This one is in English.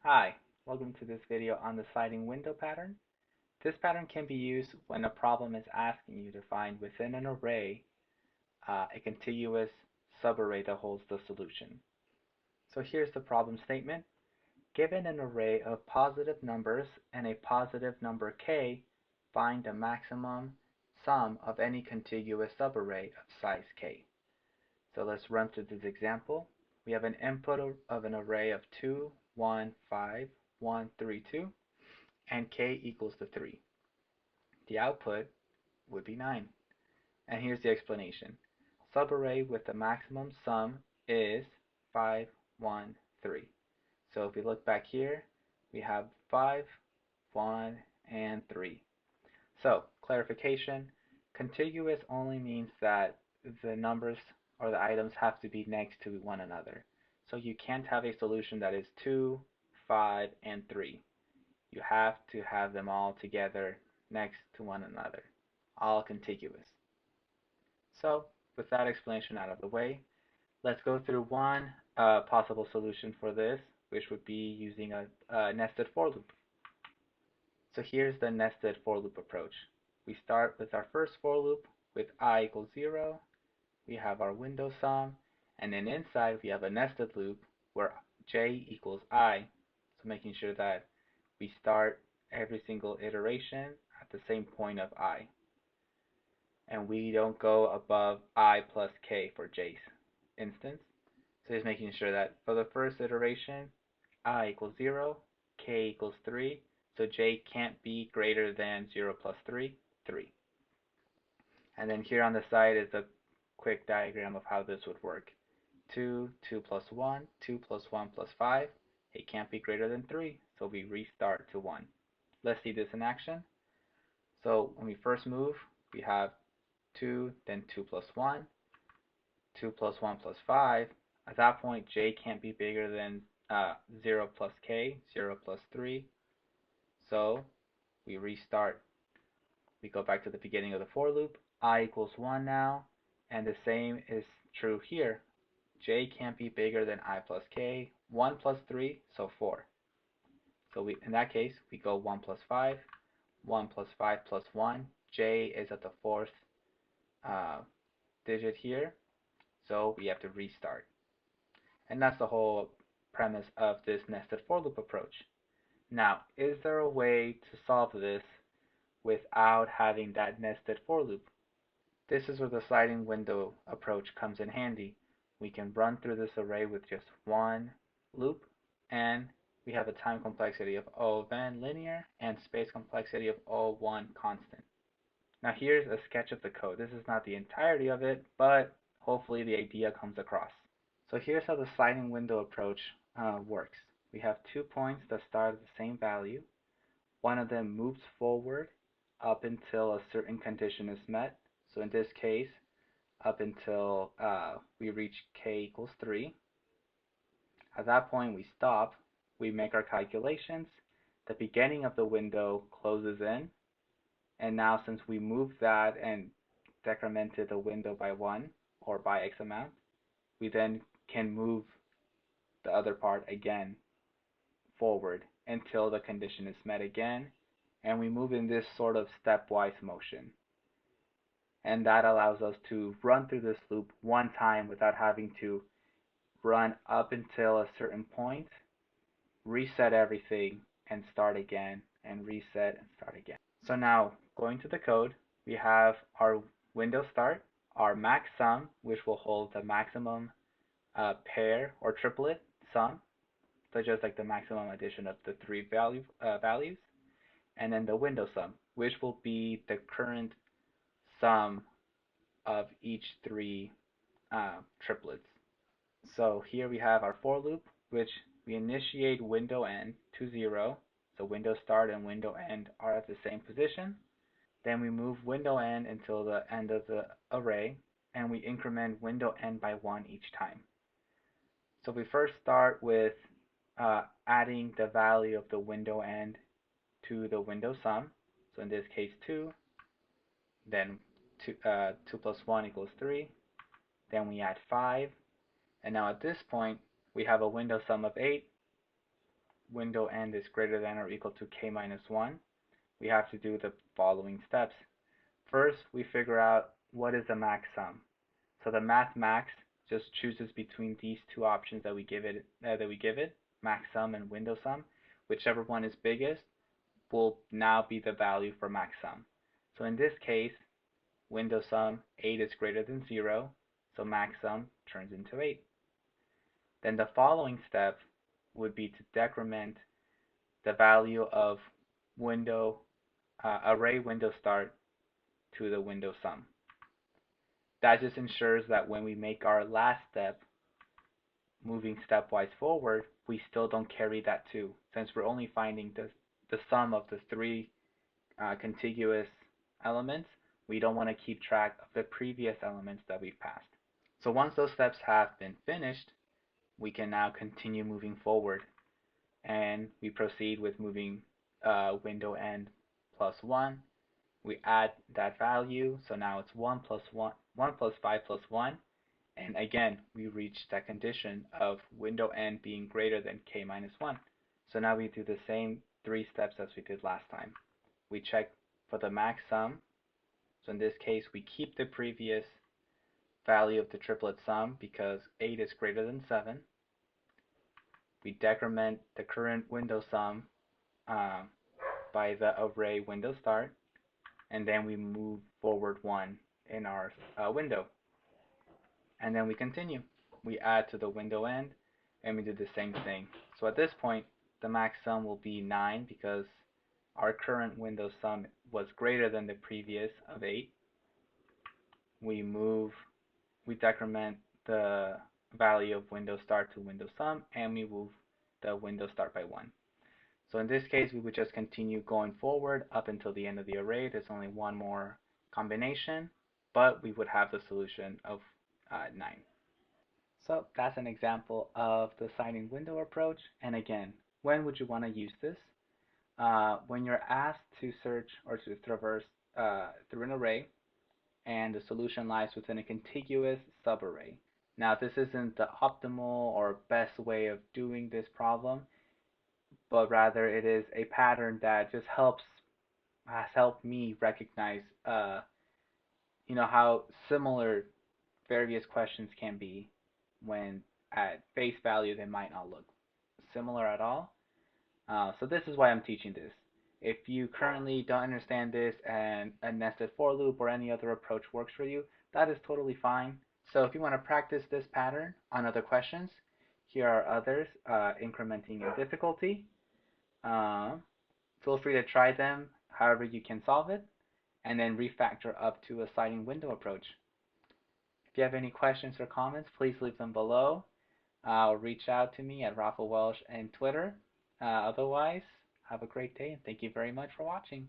Hi, welcome to this video on the sliding window pattern. This pattern can be used when a problem is asking you to find within an array a contiguous subarray that holds the solution. So here's the problem statement. Given an array of positive numbers and a positive number k, find the maximum sum of any contiguous subarray of size k. So let's run through this example. We have an input of an array of 2, 1, 5, 1, 3, 2, and k equals to 3. The output would be 9. And here's the explanation. Subarray with the maximum sum is 5, 1, 3. So if we look back here, we have 5, 1, and 3. So, clarification, contiguous only means that the numbers or the items have to be next to one another. So you can't have a solution that is 2, 5, and 3. You have to have them all together next to one another, all contiguous. So, with that explanation out of the way, let's go through one possible solution for this, which would be using a nested for loop. So here's the nested for loop approach. We start with our first for loop with I equals 0. We have our window sum, and then inside we have a nested loop where j equals I. So making sure that we start every single iteration at the same point of I. And we don't go above I plus k for j's instance. So just making sure that for the first iteration, I equals 0, k equals 3, so j can't be greater than 0 plus 3, 3. And then here on the side is a quick diagram of how this would work. 2, 2 plus 1, 2 plus 1 plus 5. It can't be greater than 3, so we restart to 1. Let's see this in action. So when we first move, we have 2, then 2 plus 1, 2 plus 1 plus 5. At that point, j can't be bigger than 0 plus k, 0 plus 3. So we restart. We go back to the beginning of the for loop. I equals 1 now, and the same is true here. J can't be bigger than I plus k. 1 plus 3, so 4. So in that case, we go 1 plus 5, 1 plus 5 plus 1. J is at the fourth uh, digit here, so we have to restart. And that's the whole premise of this nested for loop approach. Now, is there a way to solve this without having that nested for loop? This is where the sliding window approach comes in handy. We can run through this array with just one loop, and we have a time complexity of O of n linear and space complexity of O1 constant. Now here's a sketch of the code. This is not the entirety of it, but hopefully the idea comes across. So here's how the sliding window approach works. We have 2 points that start at the same value. One of them moves forward up until a certain condition is met. So in this case, up until we reach k equals 3. At that point, we stop. We make our calculations. The beginning of the window closes in. And now since we moved that and decremented the window by 1 or by x amount, we then can move the other part again forward until the condition is met again, and we move in this sort of stepwise motion. And that allows us to run through this loop one time without having to run up until a certain point, reset everything, and start again, and reset and start again. So now, going to the code, we have our window start, our max sum, which will hold the maximum pair or triplet sum, so just like the maximum addition of the three values, and then the window sum, which will be the current sum of each three triplets. So here we have our for loop, which we initiate window end to 0, so window start and window end are at the same position. Then we move window end until the end of the array, and we increment window end by 1 each time. So we first start with adding the value of the window end to the window sum. So in this case 2, then 2 plus 1 equals 3. Then we add 5. And now at this point, we have a window sum of 8. window end is greater than or equal to k minus 1, we have to do the following steps. First, we figure out what is the max sum. So the max just chooses between these two options that we give it, max sum and window sum. Whichever one is biggest will now be the value for max sum. So in this case, window sum 8 is greater than 0, so max sum turns into 8. Then the following step would be to decrement the value of window array window start to the window sum. That just ensures that when we make our last step, moving stepwise forward, we still don't carry that 2, since we're only finding the sum of the 3 contiguous elements. We don't want to keep track of the previous elements that we've passed. So once those steps have been finished, we can now continue moving forward, and we proceed with moving window end plus 1. We add that value, so now it's 1 plus 5 plus 1, and again we reach that condition of window end being greater than k minus 1. So now we do the same 3 steps as we did last time. We check for the max sum, so in this case we keep the previous value of the triplet sum because 8 is greater than 7. We decrement the current window sum by the array window start, and then we move forward 1 in our window. And then we continue. We add to the window end, and we do the same thing. So at this point, the max sum will be 9 because our current window sum was greater than the previous of 8. We decrement the value of window start to window sum, and we move the window start by 1. So in this case, we would just continue going forward up until the end of the array. There's only one more combination, but we would have the solution of 9. So that's an example of the sliding window approach. And again, when would you want to use this? When you're asked to search or to traverse through an array, and the solution lies within a contiguous subarray. Now, this isn't the optimal or best way of doing this problem, but rather it is a pattern that just has helped me recognize, how similar various questions can be when at face value they might not look similar at all. So this is why I'm teaching this. If you currently don't understand this and a nested for loop or any other approach works for you, that is totally fine. So if you want to practice this pattern on other questions, here are others incrementing in difficulty. Feel free to try them however you can solve it, and then refactor up to a sliding window approach. If you have any questions or comments, please leave them below. Reach out to me at Rafa Welsh and Twitter. Otherwise, have a great day, and thank you very much for watching.